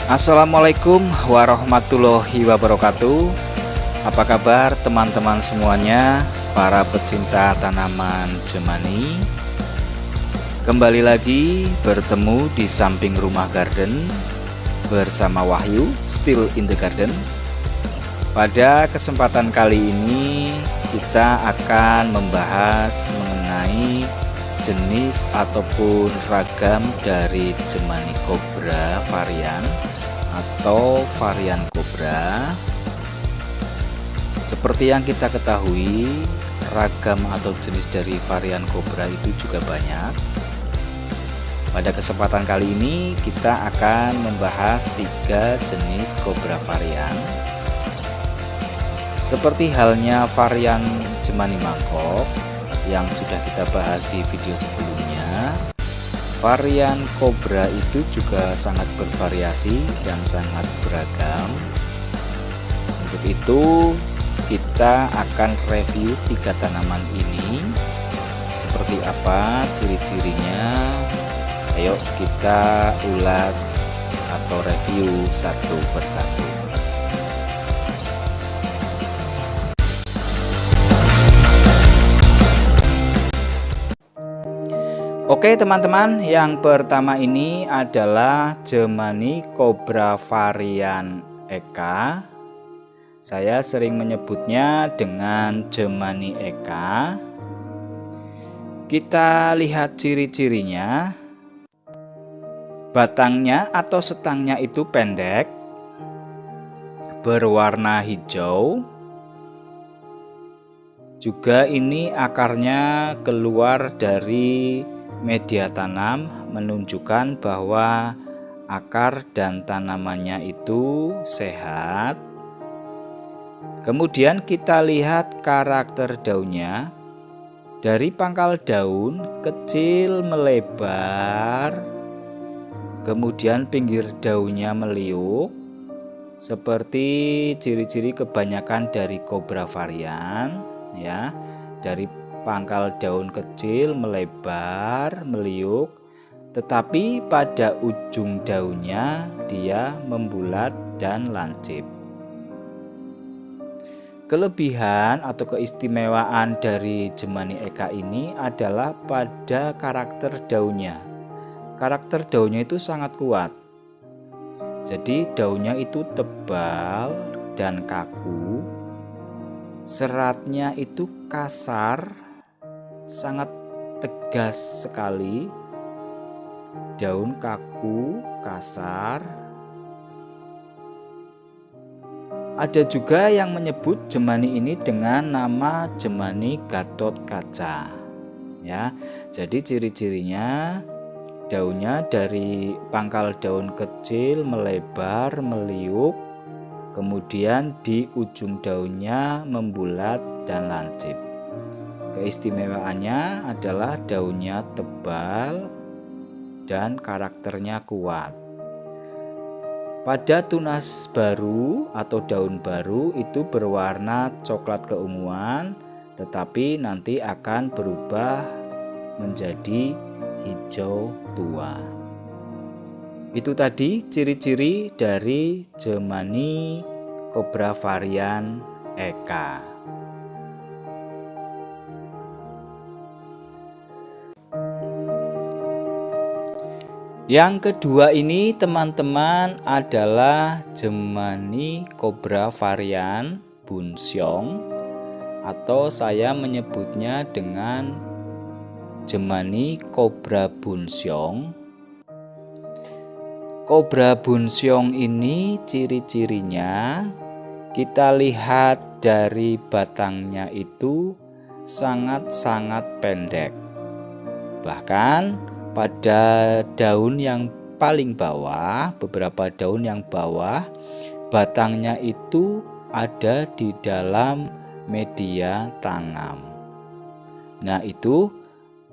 Assalamualaikum warahmatullahi wabarakatuh. Apa kabar teman-teman semuanya, para pecinta tanaman Jemani? Kembali lagi bertemu di samping rumah garden bersama Wahyu, Still in the Garden. Pada kesempatan kali ini kita akan membahas mengenai jenis ataupun ragam dari Jemani Cobra varian atau varian Cobra. Seperti yang kita ketahui, ragam atau jenis dari varian Cobra itu juga banyak. Pada kesempatan kali ini kita akan membahas 3 jenis Cobra varian. Seperti halnya varian Jemani Mangkok yang sudah kita bahas di video sebelumnya, varian Cobra itu juga sangat bervariasi dan sangat beragam. Untuk itu kita akan review 3 tanaman ini. Seperti apa ciri-cirinya? Ayo kita ulas atau review satu persatu. Oke teman-teman, yang pertama ini adalah Jemani Cobra varian Eka. Saya sering menyebutnya dengan Jemani Eka. Kita lihat ciri-cirinya. Batangnya atau setangnya itu pendek, berwarna hijau. Juga ini akarnya keluar dari media tanam, menunjukkan bahwa akar dan tanamannya itu sehat. Kemudian kita lihat karakter daunnya. Dari pangkal daun kecil melebar, kemudian pinggir daunnya meliuk, seperti ciri-ciri kebanyakan dari Cobra varian ya. Dari pangkal daun kecil melebar, meliuk, tetapi pada ujung daunnya dia membulat dan lancip. Kelebihan atau keistimewaan dari Jemani Eka ini adalah pada karakter daunnya. Karakter daunnya itu sangat kuat. Jadi daunnya itu tebal dan kaku. Seratnya itu kasar, sangat tegas sekali. Daun kaku, kasar. Ada juga yang menyebut Jemani ini dengan nama Jemani Gatot Kaca. Ya, jadi ciri-cirinya daunnya dari pangkal daun kecil melebar, meliuk, kemudian di ujung daunnya membulat dan lancip. Keistimewaannya adalah daunnya tebal dan karakternya kuat. Pada tunas baru atau daun baru itu berwarna coklat keunguan, tetapi nanti akan berubah menjadi hijau tua. Itu tadi ciri-ciri dari Jemani Cobra varian Eka. Yang kedua ini teman-teman adalah Jemani Cobra varian Bunsyong, atau saya menyebutnya dengan Jemani Cobra Bunsyong. Cobra Bunsyong ini ciri-cirinya kita lihat dari batangnya itu sangat-sangat pendek. Bahkan pada daun yang paling bawah, beberapa daun yang bawah, batangnya itu ada di dalam media tanam. Nah, itu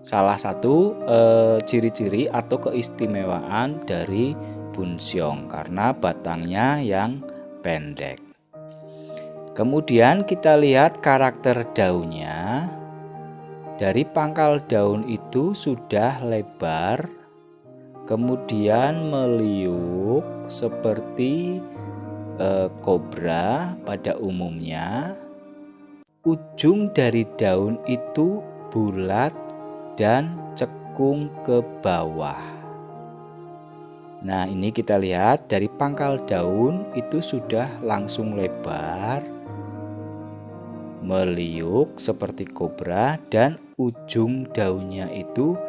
salah satu ciri-ciri atau keistimewaan dari Bunsyong karena batangnya yang pendek. Kemudian kita lihat karakter daunnya. Dari pangkal daun itu sudah lebar, kemudian meliuk seperti kobra pada umumnya. Ujung dari daun itu bulat dan cekung ke bawah. Nah, ini kita lihat dari pangkal daun itu sudah langsung lebar, meliuk seperti kobra, dan ujung daunnya itu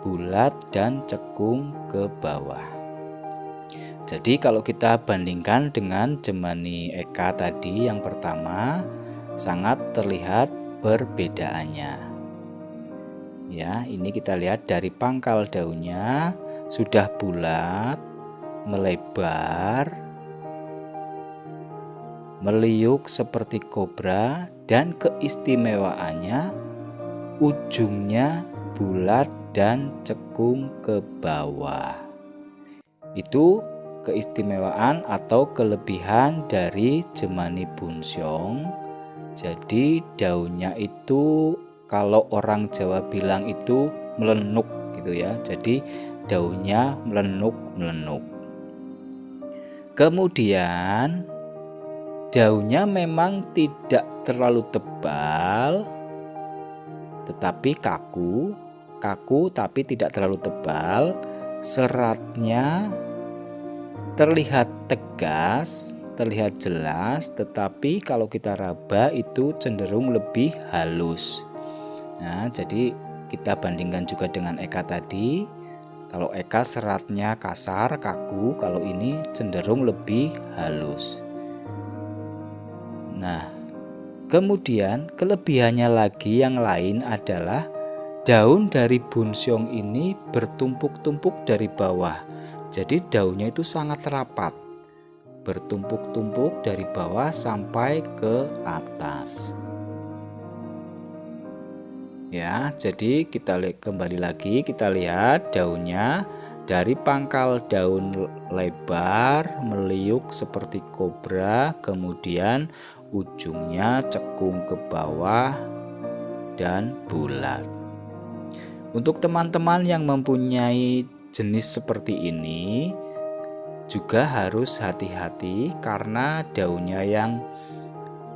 bulat dan cekung ke bawah. Jadi kalau kita bandingkan dengan Jemani Eka tadi yang pertama, sangat terlihat perbedaannya. Ya, ini kita lihat dari pangkal daunnya sudah bulat, melebar, meliuk seperti kobra, dan keistimewaannya ujungnya bulat dan cekung ke bawah. Itu keistimewaan atau kelebihan dari Jemani Bunsyong. Jadi daunnya itu kalau orang Jawa bilang itu melenuk gitu ya. Jadi daunnya melenuk-melenuk. Kemudian daunnya memang tidak terlalu tebal, tetapi kaku tapi tidak terlalu tebal. Seratnya terlihat tegas, terlihat jelas, tetapi kalau kita raba itu cenderung lebih halus. Nah, jadi kita bandingkan juga dengan Eka tadi. Kalau Eka seratnya kasar, kaku, kalau ini cenderung lebih halus. Nah, kemudian kelebihannya lagi yang lain adalah daun dari Bunsyong ini bertumpuk-tumpuk dari bawah. Jadi daunnya itu sangat rapat, bertumpuk-tumpuk dari bawah sampai ke atas. Ya, jadi kita kembali lagi, kita lihat daunnya dari pangkal daun lebar, meliuk seperti kobra, kemudian ujungnya cekung ke bawah dan bulat. Untuk teman-teman yang mempunyai jenis seperti ini juga harus hati-hati karena daunnya yang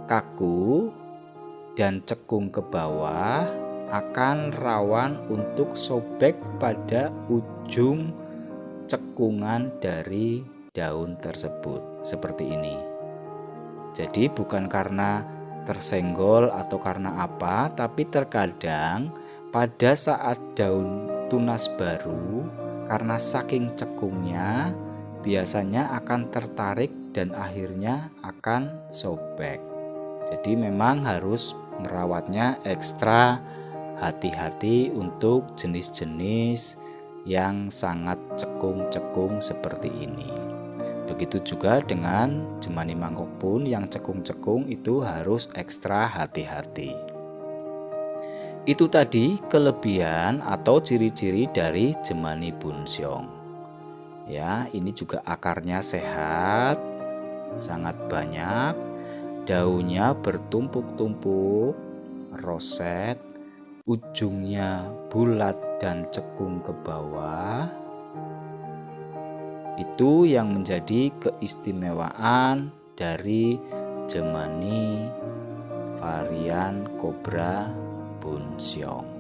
kaku dan cekung ke bawah akan rawan untuk sobek pada ujung cekungan dari daun tersebut seperti ini. Jadi bukan karena tersenggol atau karena apa, tapi terkadang pada saat daun tunas baru karena saking cekungnya biasanya akan tertarik dan akhirnya akan sobek. Jadi memang harus merawatnya ekstra hati-hati untuk jenis-jenis yang sangat cekung-cekung seperti ini. Begitu juga dengan Jemani Mangkok pun yang cekung-cekung itu harus ekstra hati-hati. Itu tadi kelebihan atau ciri-ciri dari Jemani Bunsyong. Ya, ini juga akarnya sehat, sangat banyak, daunnya bertumpuk-tumpuk, roset, ujungnya bulat dan cekung ke bawah. Itu yang menjadi keistimewaan dari Jemani varian Kobra Bunsyong.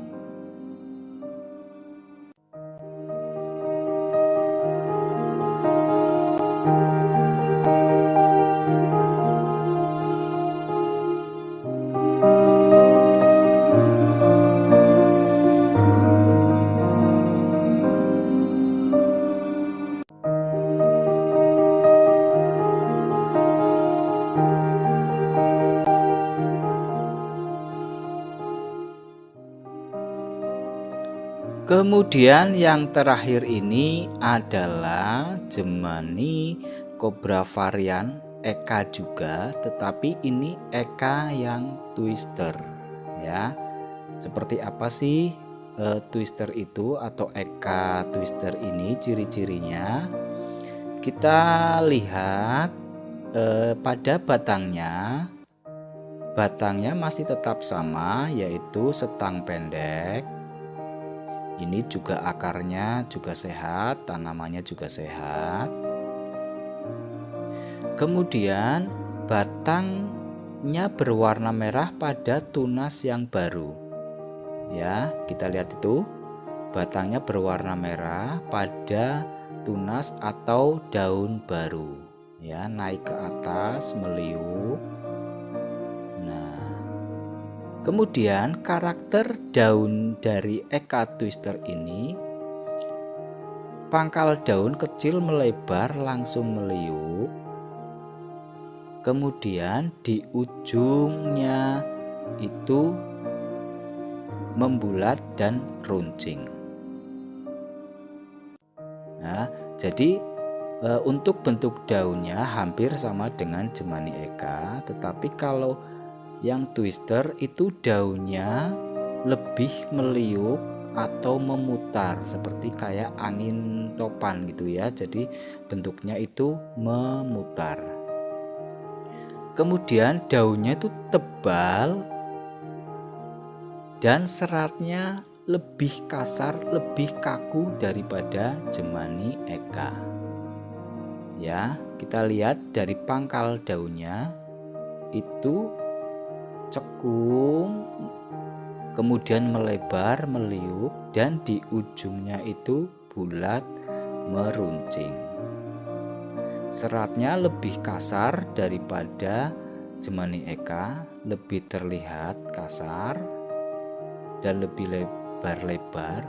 Kemudian yang terakhir ini adalah Jemani Kobra varian Eka juga, tetapi ini Eka yang twister ya. Seperti apa sih twister itu atau Eka twister ini ciri-cirinya? Kita lihat pada batangnya masih tetap sama, yaitu setang pendek Ini juga akarnya juga sehat, tanamannya juga sehat. Kemudian batangnya berwarna merah pada tunas yang baru. Ya, kita lihat itu. Batangnya berwarna merah pada tunas atau daun baru. Ya, naik ke atas, meliuk. Nah, kemudian karakter daun dari Eka Twister ini, pangkal daun kecil melebar langsung meliuk. Kemudian di ujungnya itu membulat dan runcing. Nah, jadi untuk bentuk daunnya hampir sama dengan Jemani Eka, tetapi kalau yang Twister itu daunnya lebih meliuk atau memutar seperti kayak angin topan gitu ya. Jadi bentuknya itu memutar. Kemudian daunnya itu tebal dan seratnya lebih kasar, lebih kaku daripada Jemani Eka. Ya, kita lihat dari pangkal daunnya itu cekung, kemudian melebar, meliuk, dan di ujungnya itu bulat, meruncing. Seratnya lebih kasar daripada Jemani Eka, lebih terlihat kasar dan lebih lebar-lebar.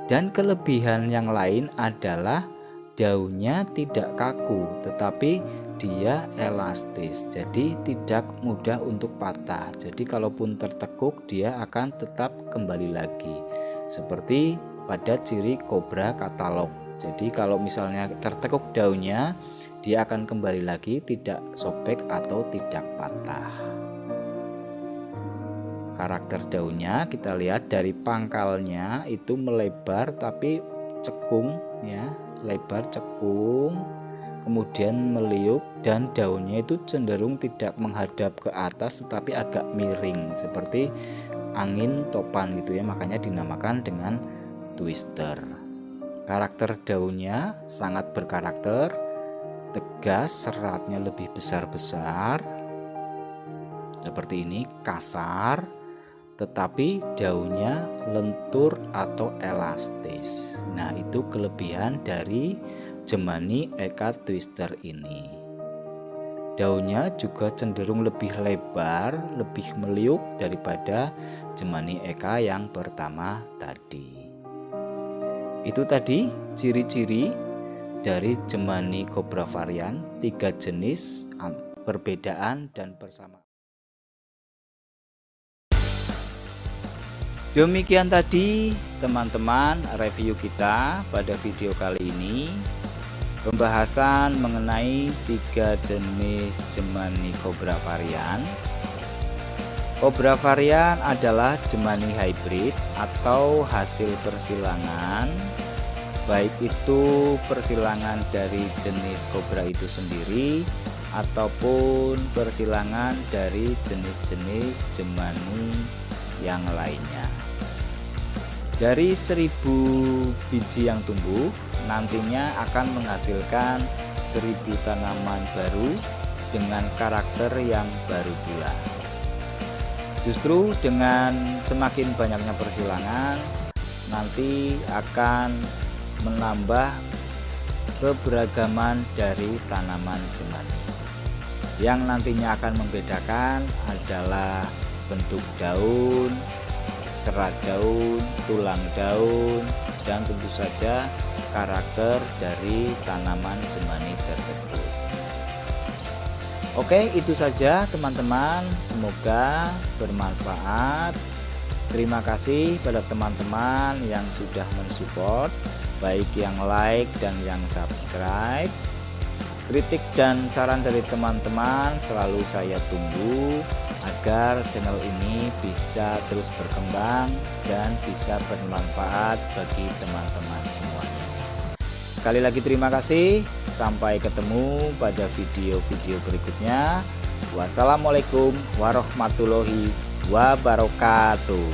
Dan kelebihan yang lain adalah daunnya tidak kaku, tetapi dia elastis, jadi tidak mudah untuk patah. Jadi kalaupun tertekuk dia akan tetap kembali lagi, seperti pada ciri kobra katalog. Jadi kalau misalnya tertekuk daunnya, dia akan kembali lagi, tidak sobek atau tidak patah. Karakter daunnya kita lihat dari pangkalnya itu melebar tapi cekung ya, lebar cekung, kemudian meliuk, dan daunnya itu cenderung tidak menghadap ke atas tetapi agak miring seperti angin topan gitu ya, makanya dinamakan dengan twister. Karakter daunnya sangat berkarakter, tegas, seratnya lebih besar-besar seperti ini, kasar, tetapi daunnya lentur atau elastis. Nah, itu kelebihan dari Jemani Eka Twister ini. Daunnya juga cenderung lebih lebar, lebih meliuk daripada Jemani Eka yang pertama tadi. Itu tadi ciri-ciri dari Jemani Kobra varian, 3 jenis, perbedaan dan persamaan. Demikian tadi teman-teman review kita pada video kali ini, pembahasan mengenai 3 jenis Jemani Kobra varian. Kobra varian adalah Jemani hybrid atau hasil persilangan, baik itu persilangan dari jenis kobra itu sendiri ataupun persilangan dari jenis-jenis Jemani yang lainnya. Dari 1000 biji yang tumbuh, nantinya akan menghasilkan 1000 tanaman baru dengan karakter yang baru pula. Justru dengan semakin banyaknya persilangan, nanti akan menambah keberagaman dari tanaman Jemani. Yang nantinya akan membedakan adalah bentuk daun, serat daun, tulang daun, dan tentu saja karakter dari tanaman Jemani tersebut. Oke, itu saja teman-teman, semoga bermanfaat. Terima kasih pada teman-teman yang sudah mensupport, baik yang like dan yang subscribe. Kritik dan saran dari teman-teman selalu saya tunggu agar channel ini bisa terus berkembang dan bisa bermanfaat bagi teman-teman semuanya. Sekali lagi terima kasih, sampai ketemu pada video-video berikutnya. Wassalamualaikum warahmatullahi wabarakatuh.